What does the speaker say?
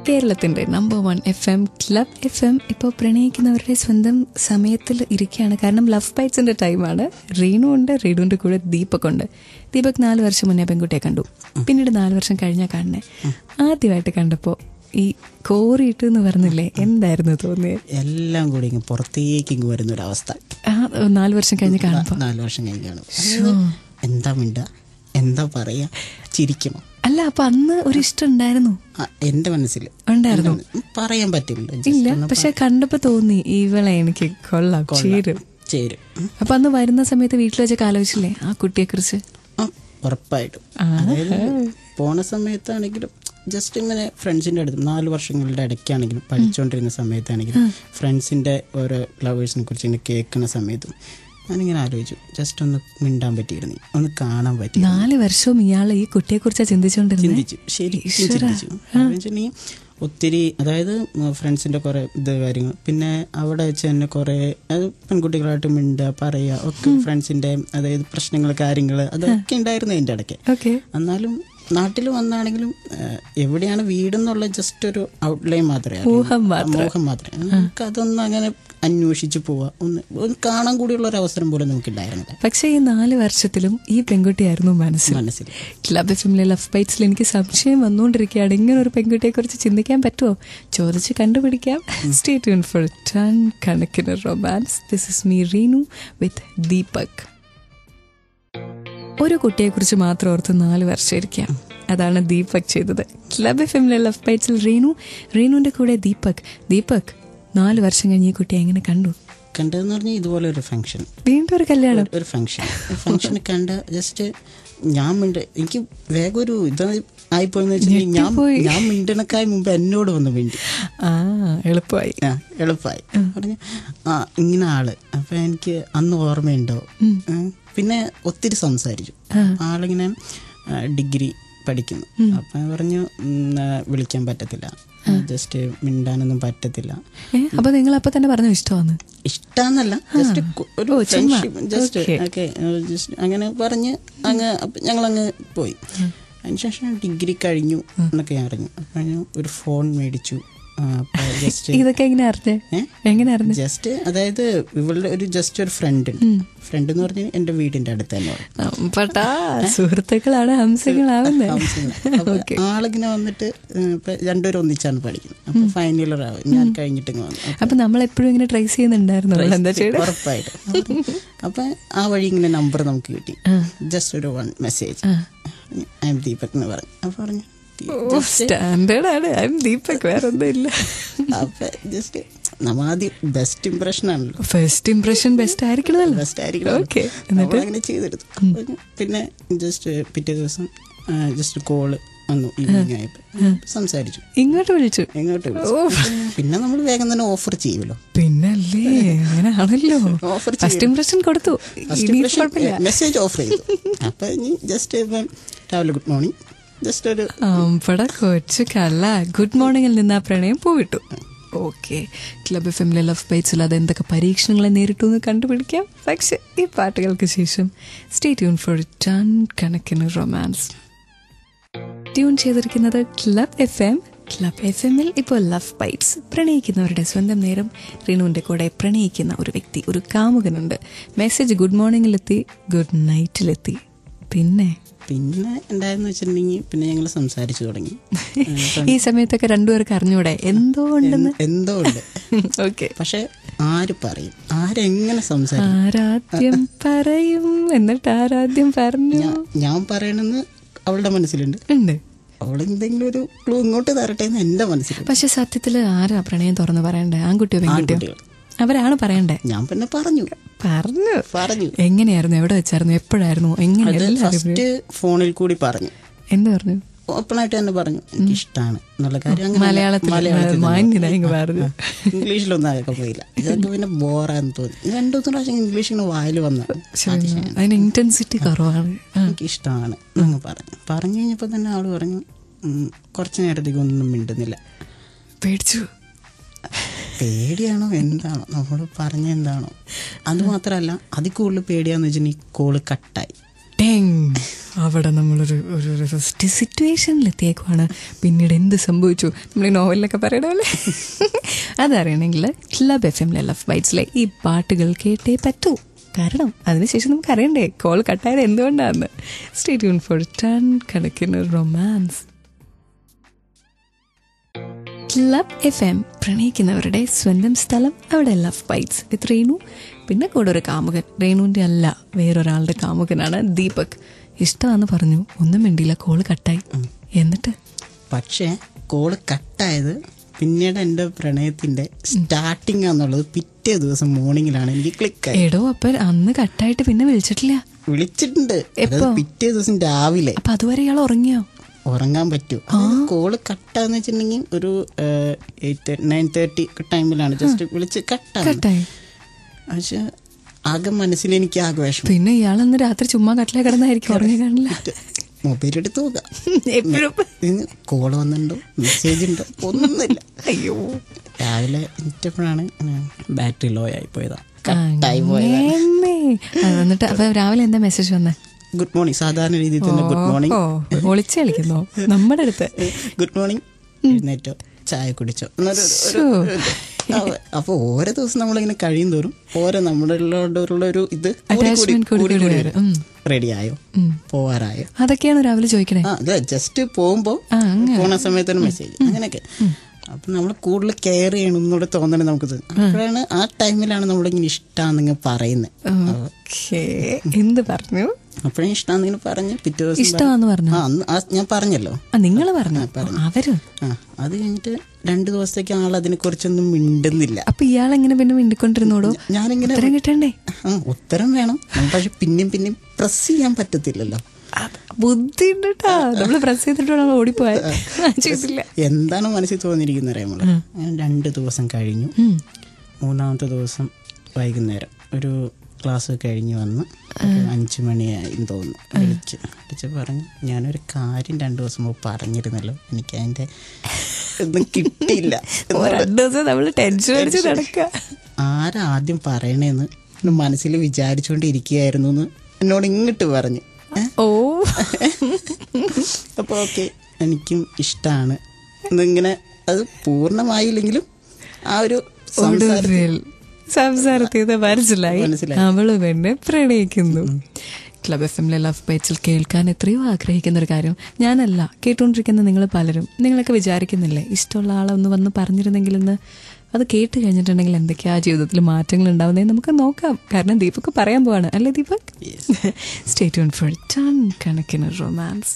കേരളത്തിൻ്റെ number 1 FM club FM ഇപ്പോൾ പ്രണയിക്കുന്നവരുടെ സ്വന്തം സമയത്തിൽ ഇരിക്കുകയാണ്. കാരണം ലവ് ബൈറ്റ്സിൻ്റെ ടൈമാണ്. റീനു ഉണ്ട്, റീനുവിൻ്റെ കൂടെ ദീപക് ഉണ്ട്. ദീപക് 4 വർഷം മുന്നേ പെൺകുട്ടിയെ കണ്ടു. പിന്നീട് 4 വർഷം കഴിഞ്ഞാൽ കാണണേ. ആദ്യമായിട്ട് കണ്ടപ്പോൾ ഈ കോറിയിട്ട് എന്ന് പറഞ്ഞില്ലേ, എന്തായിരുന്നു തോന്നിയത്? എല്ലാം കൂടി പുറത്തേക്ക് വരുന്നൊരവസ്ഥ. 4 വർഷം കഴിഞ്ഞ് കാണുമ്പോൾ 4 വർഷം കഴിഞ്ഞ് കാണും. എന്താ മിണ്ട, എന്താ പറയാ, ചിരിക്കണം. അല്ല, അപ്പൊ അന്ന് ഒരു ഇഷ്ടം ഉണ്ടായിരുന്നു എന്റെ മനസ്സിൽ ഉണ്ടായിരുന്നു. പറയാൻ പറ്റില്ല. ഇല്ല, പക്ഷെ കണ്ടപ്പോ തോന്നി ഇവളെ എനിക്ക് കൊള്ളാം, ചേരും. അപ്പൊ അന്ന് വരുന്ന സമയത്ത് വീട്ടിൽ വെച്ചൊക്കെ ആലോചിച്ചില്ലേ ആ കുട്ടിയെ കുറിച്ച്? ഉറപ്പായിട്ടും. അതായത് പോണ സമയത്താണെങ്കിലും ജസ്റ്റ് ഇങ്ങനെ ഫ്രണ്ട്സിന്റെ അടുത്ത് 4 വർഷങ്ങളുടെ ഇടയ്ക്കാണെങ്കിലും പഠിച്ചുകൊണ്ടിരുന്ന സമയത്താണെങ്കിലും ഫ്രണ്ട്സിന്റെ ഓരോ ലവേഴ്സിനെ കുറിച്ച് ഇങ്ങനെ കേൾക്കുന്ന സമയത്തും ഞാനിങ്ങനെ ആലോചിച്ചു, ജസ്റ്റ് ഒന്ന് മിണ്ടാൻ പറ്റിയിരുന്നു, ഒന്ന് കാണാൻ പറ്റി. 4 വർഷവും ഇയാൾ ഈ കുട്ടിയെ കുറിച്ചാണ് ചിന്തിച്ചു. ഒത്തിരി, അതായത് ഫ്രണ്ട്സിന്റെ കുറെ കാര്യങ്ങൾ, പിന്നെ അവിടെ വെച്ച് തന്നെ കുറെ പെൺകുട്ടികളായിട്ട് മിണ്ടുക പറയുക ഒക്കെ, ഫ്രണ്ട്സിന്റെ അതായത് പ്രശ്നങ്ങൾ കാര്യങ്ങൾ അതൊക്കെ ഉണ്ടായിരുന്നു അതിന്റെ ഇടയ്ക്ക്. എന്നാലും നാട്ടിൽ വന്നാണെങ്കിലും എവിടെയാണ് വീടെന്നുള്ള ജസ്റ്റ് ഒരു ഔട്ട്ലൈൻ മാത്രമേ, മോഹം മാത്രമേ. നമുക്ക് അതൊന്നും അങ്ങനെ അന്വേഷിച്ച് പോവാ, ഒന്ന് കാണാൻ കൂടിയുള്ള ഒരു അവസരം പോലും നമുക്ക് ഉണ്ടായിരുന്നില്ല. പക്ഷേ ഈ 4 വർഷത്തിലും ഈ പെൺകുട്ടിയായിരുന്നു മനസ്സിൽ. ക്ലബ് എഫിലെ ലവ് ബൈറ്റ്സിൽ എനിക്ക് സംശയം വന്നുകൊണ്ടിരിക്കുകയാണ്, ഇങ്ങനെ ഒരു പെൺകുട്ടിയെ കുറിച്ച് ചിന്തിക്കാൻ പറ്റുമോ? ചോദിച്ച് കണ്ടുപിടിക്കാം. സ്റ്റേ ട്യൂൺഡ് ഫോർ ടൺ കണക്കിന് romance. This is me Reenu with Deepak. ഒരു കുട്ടിയെക്കുറിച്ച് മാത്രം ഓർത്ത് 4 വർഷം ഇരിക്കാം. അതാണ് ദീപക് ചെയ്തത്. ക്ലബ് എഫിലെ ലവ് ബൈറ്റ്സിൽ റീനുവിന്റെ കൂടെ ദീപക് 4 വർഷം കഴിഞ്ഞ് ഈ കുട്ടിയെ എങ്ങനെ കണ്ടതെന്ന് പറഞ്ഞാൽ ഇതുപോലെ ഒരു ഫംഗ്ഷൻ, വീണ്ടും ഒരു കല്യാണം, ഒരു ഫംഗ്ഷൻ കണ്ട ജസ്റ്റ് ഞാൻ എനിക്ക് വേഗം ഒരു ഇത് ആയിപ്പോയെന്ന് വെച്ചിട്ടുണ്ടെങ്കിൽ ഞാൻ മിണ്ടണക്കായി മുമ്പ് എന്നോട് വന്ന് മിണ്ടി. എളുപ്പമായി പറഞ്ഞു ഇങ്ങനെ ആള്. അപ്പൊ എനിക്ക് അന്ന് ഓർമ്മയുണ്ടോ? പിന്നെ ഒത്തിരി സംസാരിച്ചു. ആളിങ്ങനെ ഡിഗ്രി പഠിക്കുന്നു. അപ്പൊ പറഞ്ഞു വിളിക്കാൻ പറ്റത്തില്ല, ജസ്റ്റ് മിണ്ടാനൊന്നും പറ്റത്തില്ല. അപ്പൊ നിങ്ങൾ അപ്പൊ തന്നെ പറഞ്ഞു ഇഷ്ടാന്നല്ല, ജസ്റ്റ് ഒരു ഫ്രണ്ട്ഷിപ്പ്, ജസ്റ്റ് അങ്ങനെ പറഞ്ഞ് ഞങ്ങളങ്ങ് പോയി. അതിനുശേഷം ഡിഗ്രി കഴിഞ്ഞു എന്നൊക്കെ ഞാൻ അറിഞ്ഞു. അപ്പൊ ഒരു ഫോൺ മേടിച്ചു. ഇതൊക്കെ എങ്ങനെ അറിഞ്ഞു? ജസ്റ്റ് അതായത് ഇവളുടെ ഒരു ഫ്രണ്ട് എന്ന് പറഞ്ഞാൽ എന്റെ വീടിന്റെ അടുത്ത് തന്നെ സുഹൃത്തുക്കളാണ്, ആളിങ്ങനെ വന്നിട്ട് രണ്ടുപേരും ഒന്നിച്ചാണ് പഠിക്കുന്നത്. അപ്പൊ ഫൈനൽ ഇയർ ആവും, ഞാൻ കഴിഞ്ഞിട്ട് വന്നു. അപ്പൊ നമ്മളെപ്പോഴും ഇങ്ങനെ ട്രൈസ് ചെയ്യുന്നുണ്ടായിരുന്നു ഉറപ്പായിട്ടും. അപ്പൊ ആ വഴി ഇങ്ങനെ നമ്പർ നമുക്ക് കിട്ടി. ജസ്റ്റ് ഒരു 1 മെസ്സേജ്, ഐ എം ദീപക് എന്ന് പറഞ്ഞു. അപ്പൊ പറഞ്ഞു സ്റ്റാൻഡേർഡാണ്, ഐ എം ദീപക്, വേറെ ഒന്നും ഇല്ല. അപ്പൊ ജസ്റ്റ് ആദ്യം ബെസ്റ്റ് ഇംപ്രഷൻ ആണല്ലോ, ഫസ്റ്റ് ഇംപ്രഷൻ ബെസ്റ്റ് ആയിരിക്കണമല്ലോ. അങ്ങനെ ചെയ്തെടുത്തു. പിന്നെ ജസ്റ്റ് പിറ്റേ ദിവസം ജസ്റ്റ് കോള് വന്നു, ഈവനിങ് ആയപ്പോ സംസാരിച്ചു, ഇങ്ങോട്ട് വിളിച്ചു. പിന്നെ നമ്മൾ വേഗം തന്നെ ഓഫർ ചെയ്യുമല്ലോ. പിന്നല്ലേ, അങ്ങനെയാണല്ലോ. ഫസ്റ്റ് ഇംപ്രഷൻ കൊടുത്തു, മെസ്സേജ് ഓഫർ ചെയ്തു. അപ്പൊ ജസ്റ്റ് രാവിലെ ഗുഡ് മോർണിംഗ്, ജസ്റ്റ് ഒരു കൊച്ചു കല്ല ഗുഡ് മോർണിംഗിൽ നിന്ന് ആ പ്രണയം പോയിട്ടു. ഓക്കെ, ക്ലബ് എഫിലെ ലവ് ബൈറ്റ്സിൽ അത് എന്തൊക്കെ പരീക്ഷണങ്ങളെ നേരിട്ടു എന്ന് കണ്ടുപിടിക്കാം. പക്ഷെ ഈ പാട്ടുകൾക്ക് ശേഷം സ്റ്റേ ട്യൂൺ ഫോർ ടൺ കണക്കിന് റൊമാൻസ്. ട്യൂൺ ചെയ്തിരിക്കുന്നത് ക്ലബ് എഫിൽ ഇപ്പോൾ ലവ് ബൈറ്റ്സ്, പ്രണയിക്കുന്നവരുടെ സ്വന്തം നേരം. റീനുവിന്റെ കൂടെ പ്രണയിക്കുന്ന ഒരു വ്യക്തി, ഒരു കാമുകനുണ്ട്. മെസ്സേജ് ഗുഡ് മോർണിംഗിലെത്തി, ഗുഡ് നൈറ്റിലെത്തി. പിന്നെ എന്തായെന്ന് വെച്ചിട്ടുണ്ടെങ്കിൽ പിന്നെ ഞങ്ങൾ സംസാരിച്ചു തുടങ്ങി. ഈ സമയത്തൊക്കെ രണ്ടുപേർക്ക് അറിഞ്ഞൂടെ എന്തോ ഉണ്ട്. ഓക്കെ, പക്ഷെ ആര് പറയും, ആരെങ്ങനെ സംസാരിക്കും? ആരാദ്യം പറയും, എന്നിട്ട് ആരാദ്യം പറഞ്ഞു. ഞാൻ പറയണെന്ന് അവളുടെ മനസ്സിലുണ്ട്. അവളെന്തെങ്കിലും ഒരു ക്ലൂ ഇങ്ങോട്ട് തരട്ടെ എന്ന് എന്റെ മനസ്സിലുണ്ട്. പക്ഷെ സത്യത്തില് ആരാ പ്രണയം തുറന്ന് പറയണ്ടേ? ആൺകുട്ടിയോ പെൺകുട്ടിയോ? അവരാണ് പറയണ്ടേ. ഞാൻ പിന്നെ പറഞ്ഞു. എങ്ങനെയായിരുന്നു, എവിടെ വെച്ചായിരുന്നു, എപ്പോഴായിരുന്നു, ഫസ്റ്റ് ഫോണിൽ കൂടി പറഞ്ഞു. എന്ത് പറഞ്ഞു? ഓപ്പണായിട്ട് തന്നെ പറഞ്ഞു, എനിക്ക് ഇഷ്ടമാണ് എന്നുള്ള കാര്യം. മലയാളത്തിൽ ഇംഗ്ലീഷിലൊന്നും അതൊക്കെ പോയില്ല. ഇതൊക്കെ പിന്നെ ബോറാന്ന് തോന്നി. 2-3 പ്രാവശ്യം ഇംഗ്ലീഷ് ഇങ്ങനെ വായിൽ വന്നു. അതിന് ഇന്റൻസിറ്റി കുറവാണ്. എനിക്ക് ഇഷ്ടമാണ് എന്ന് പറഞ്ഞു കഴിഞ്ഞപ്പോ തന്നെ ആള് പറഞ്ഞു കുറച്ചു നേരത്തേക്ക് ഒന്നും മിണ്ടുന്നില്ല. പേടിയാണോ എന്താണോ, നമ്മള് പറഞ്ഞ എന്താണോ, അത് മാത്രല്ല അതിൽ കൂടുതൽ പേടിയാന്ന് വെച്ചിട്ടുണ്ടെങ്കിൽ കോള് കട്ടായി. അവിടെ നമ്മളൊരു ഒരു സിറ്റുവേഷനിലെത്തിയേക്കുവാണ്. പിന്നീട് എന്ത് സംഭവിച്ചു നമ്മൾ ഈ നോവലിലൊക്കെ പറയണ പോലെ അതറിയണമെങ്കിൽ ക്ലബ് FM ലവ് ബൈറ്റ്സിലെ ഈ പാട്ടുകൾ കേട്ടേ പറ്റൂ. കാരണം അതിനുശേഷം നമുക്ക് അറിയണ്ടേ കോൾ കട്ടായത് എന്തുകൊണ്ടാണെന്ന്. സ്റ്റേ ട്യൂൺ ഫോർ ടൺ കണക്കിന് റൊമാൻസ്. ക്ലബ് FM പ്രണയിക്കുന്നവരുടെ സ്വന്തം സ്ഥലം. അവിടെ ലവ് ബൈറ്റ്സ് വിത്ത് റേണു. പിന്നെ കൂടെ ഒരു കാമുകൻ. റേണുവിൻ്റെ അല്ല, വേറൊരാളുടെ കാമുകനാണ് ദീപക്. ഇഷ്ടമാണെന്ന് പറഞ്ഞു, ഒന്നും വേണ്ടിയില്ല, കോള് കട്ടായി. എന്നിട്ട് പക്ഷേ കോള് കട്ടായത് പിന്നീട് എൻ്റെ പ്രണയത്തിന്റെ സ്റ്റാർട്ടിങ് ആണെന്നുള്ളത് പിറ്റേ ദിവസം മോർണിംഗിലാണ് എനിക്ക് ക്ലിക്ക്. എടോ അപ്പൊ അന്ന് കട്ടായിട്ട് പിന്നെ വിളിച്ചിട്ടില്ല? വിളിച്ചിട്ടുണ്ട്, പിറ്റേ ദിവസം രാവിലെ. അപ്പൊ അതുവരെ ഇയാൾ ഉറങ്ങിയോ? ഉറങ്ങാൻ പറ്റൂ. കോള് കട്ടാന്ന് വെച്ചിട്ടുണ്ടെങ്കിൽ ഒരു 9:30 ടൈമിലാണ് ജസ്റ്റ് വിളിച്ച് കട്ടായി. പക്ഷെ ആകെ മനസ്സിൽ എനിക്ക് ആഘോഷം. പിന്നെ ഇയാളന്ന് രാത്രി ചുമ്മാ കട്ടിലേ കിടന്നായിരിക്കും, ഉറങ്ങി കാണില്ല. മൊബൈൽ എടുത്ത് നോക്കാം, കോള് വന്നിട്ടുണ്ടോ മെസ്സേജ് ഉണ്ടോ ഒന്നുമില്ല. അയ്യോ, രാവിലെ എണീറ്റപ്പോഴാണ് ബാറ്ററി ലോ ആയി പോയതാ, കട്ടായി പോയതാ. എന്നിട്ട് അപ്പൊ രാവിലെ എന്താ മെസ്സേജ് വന്നേ? Good morning. സാധാരണ രീതിയിൽ തന്നെ ഗുഡ് മോർണിംഗ്. ഒളിച്ചു കളിക്കുന്നോ നമ്മുടെ അടുത്ത്? ഗുഡ് മോർണിംഗ്, എഴുന്നേറ്റോ, ചായ കുടിച്ചോ. അപ്പൊ ഓരോ ദിവസം നമ്മളിങ്ങനെ കഴിയും തോറും ഓരോ നമ്മളോടുള്ള ഒരു ഇത് റെഡി ആയോ, പോവാറായോ, അതൊക്കെയാണ് രാവിലെ ചോദിക്കണേ. അതെ, ജസ്റ്റ് പോകുമ്പോ പോണ സമയത്തൊരു മെസ്സേജ്, അങ്ങനെയൊക്കെ. അപ്പൊ നമ്മൾ കൂടുതൽ കെയർ ചെയ്യണമെന്നൂടെ തോന്നണേ നമുക്കിത്. അപ്പോഴാണ് ആ ടൈമിലാണ് നമ്മളിങ്ങനെ ഇഷ്ടാന്നിങ്ങനെ പറയുന്നത്. എന്ത് പറഞ്ഞു? അപ്പോഴും ഇഷ്ടാന്നിങ്ങനെ പറഞ്ഞ് പിറ്റേ ദിവസം ഇഷ്ടമാന്ന് പറഞ്ഞു. ഞാൻ പറഞ്ഞല്ലോ, നിങ്ങൾ പറഞ്ഞു. അവര് അത് കഴിഞ്ഞിട്ട് 2 ദിവസത്തേക്ക് ആൾ അതിനെ കുറിച്ചൊന്നും മിണ്ടുന്നില്ല. അപ്പൊ ഇയാളെങ്ങനെ പിന്നെ മിണ്ടിക്കൊണ്ടിരുന്നോടോ? ഞാനിങ്ങനെ ഉത്തരം കിട്ടണ്ടേ? ഉത്തരം വേണം, പക്ഷെ പിന്നെയും പ്രസ് ചെയ്യാൻ പറ്റത്തില്ലല്ലോ. ബുദ്ധി ഉണ്ട് കേട്ടോ, നമ്മള് പ്രസ് ചെയ്തിട്ടാണ് ഓടിപ്പോയ. എന്താണ് മനസ്സിൽ തോന്നിയിരിക്കുന്നത് അറിയാമോ? 2 ദിവസം കഴിഞ്ഞു. 3-ാമത്തെ ദിവസം വൈകുന്നേരം ഒരു ക്ലാസ് കഴിഞ്ഞ് വന്ന് 5 മണിയായി തോന്നുന്നു. വിളിച്ച് പറഞ്ഞു, ഞാനൊരു കാര്യം 2 ദിവസം മുമ്പ് പറഞ്ഞിരുന്നല്ലോ, എനിക്ക് അതിന്റെ ഒന്നും കിട്ടിയില്ല. 2 ദിവസം നമ്മള് ടെൻഷൻ അടിച്ച് നടക്കുക. ആരാദ്യം പറയണേന്ന് മനസ്സിൽ വിചാരിച്ചുകൊണ്ടിരിക്കുകയായിരുന്നു എന്ന് എന്നോട് ഇങ്ങോട്ട് പറഞ്ഞു. അപ്പൊ ഓക്കെ, എനിക്കും ഇഷ്ടമാണ് എന്നിങ്ങനെ. അത് പൂർണ്ണമായില്ലെങ്കിലും ആ ഒരു സംസാരത്തിൽ മനസ്സിലായി അവള് തന്നെ പ്രണയിക്കുന്നു. ക്ലബ് FM ലവ് ബൈറ്റ്സിൽ കേൾക്കാൻ എത്രയോ ആഗ്രഹിക്കുന്ന ഒരു കാര്യം ഞാനല്ല, കേട്ടുകൊണ്ടിരിക്കുന്ന നിങ്ങൾ പലരും. നിങ്ങളൊക്കെ വിചാരിക്കുന്നില്ലേ ഇഷ്ടമുള്ള ആളെ ഒന്ന് വന്ന് പറഞ്ഞിരുന്നെങ്കിലെന്ന്? അത് കേട്ട് കഴിഞ്ഞിട്ടുണ്ടെങ്കിൽ എന്തൊക്കെയാ ജീവിതത്തിൽ മാറ്റങ്ങൾ ഉണ്ടാവുന്നതെന്ന് നമുക്ക് നോക്കാം. കാരണം ദീപക് പറയാൻ പോവാണ്, അല്ലേ Deepak? Stay tune for ton കണക്കിന് റൊമാൻസ്.